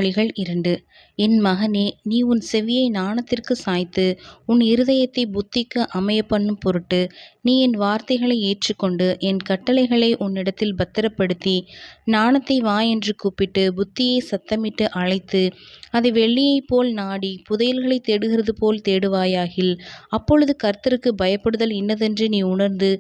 நீதிமொழிகள் 2. என் மகனே, நீ உன் செவியை ஞானத்திற்கு சாய்த்து உன் இருதயத்தை புத்திக்கு அமையப்பண்ணும் பொருட்டு நீ என் வார்த்தைகளை ஏற்றுக்கொண்டு என் கட்டளைகளை உன்னிடத்தில் பத்திரப்படுத்தி ஞானத்தை வா என்று கூப்பிட்டு புத்தியை சத்தமிட்டு அழைத்து அதை வெள்ளியைப் போல் நாடி புதையல்களை தேடுகிறது போல் தேடுவாயாகில், அப்பொழுது கர்த்தருக்கு பயப்படுதல் இன்னதென்று நீ உணர்ந்து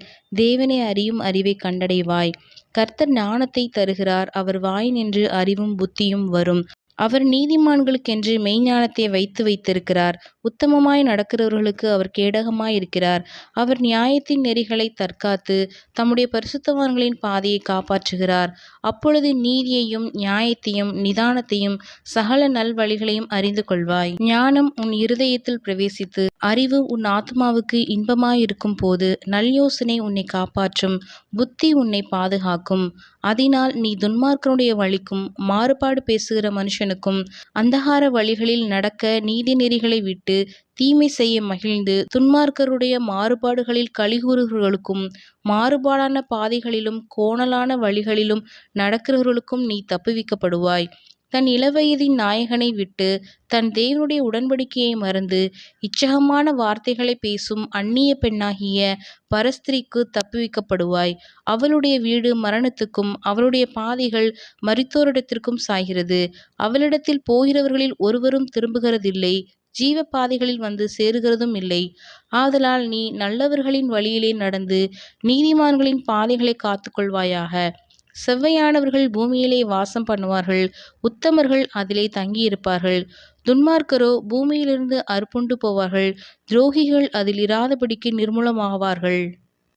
தேவனை அறியும் அறிவை கண்டடைவாய். கர்த்தர் ஞானத்தை தருகிறார், அவர் வாயினின்று அறிவும் புத்தியும் வரும். அவர் நீதிமான்களுக்கென்று மெய்ஞானத்தை வைத்திருக்கிறார். உத்தமமாய் நடக்கிறவர்களுக்கு அவர் கேடகமாயிருக்கிறார். அவர் நியாயத்தின் நெறிகளை தற்காத்து தம்முடைய பரிசுத்தவான்களின் பாதையை காப்பாற்றுகிறார். அப்பொழுது நீதியையும் நியாயத்தையும் நிதானத்தையும் சகல நல்வழிகளையும் அறிந்து கொள்வாய். ஞானம் உன் இருதயத்தில் பிரவேசித்து அறிவு உன் ஆத்மாவுக்கு இன்பமாயிருக்கும் போது நல்யோசனை உன்னை காப்பாற்றும், புத்தி உன்னை பாதுகாக்கும். அதனால் நீ துன்மார்க்கனுடைய வழிக்கும் மாறுபாடு பேசுகிற மனுஷனுக்கும் அந்தகார வழிகளில் நடக்க நீதி நெறிகளை விட்டு தீமை செய்ய மகிழ்ந்து துன்மார்க்கருடைய மாறுபாடுகளில் கலிகூறுகிறவர்களுக்கும் மாறுபாடான பாதைகளிலும் கோணலான வழிகளிலும் நடக்கிறவர்களுக்கும் நீ தப்புவிக்கப்படுவாய். தன் இளவயதின் நாயகனை விட்டு தன் தேவனுடைய உடன்படிக்கையை மறந்து இச்சகமான வார்த்தைகளை பேசும் அந்நிய பெண்ணாகிய பரஸ்திரிக்கு தப்புவிக்கப்படுவாய். அவளுடைய வீடு மரணத்துக்கும் அவளுடைய பாதைகள் மரித்தோரிடத்திற்கும் சாய்கிறது. அவளிடத்தில் போகிறவர்களில் ஒருவரும் திரும்புகிறதில்லை, ஜீவ பாதைகளில் வந்து சேருகிறதும் இல்லை. ஆதலால் நீ நல்லவர்களின் வழியிலே நடந்து நீதிமான்களின் பாதைகளை காத்துக்கொள்வாயாக. செவ்வையானவர்கள் பூமியிலே வாசம் பண்ணுவார்கள், உத்தமர்கள் அதிலே தங்கியிருப்பார்கள். துன்மார்க்கரோ பூமியிலிருந்து அறுப்புண்டு போவார்கள், துரோகிகள் அதில் இராதபடிக்கு நிர்மூலமாவார்கள்.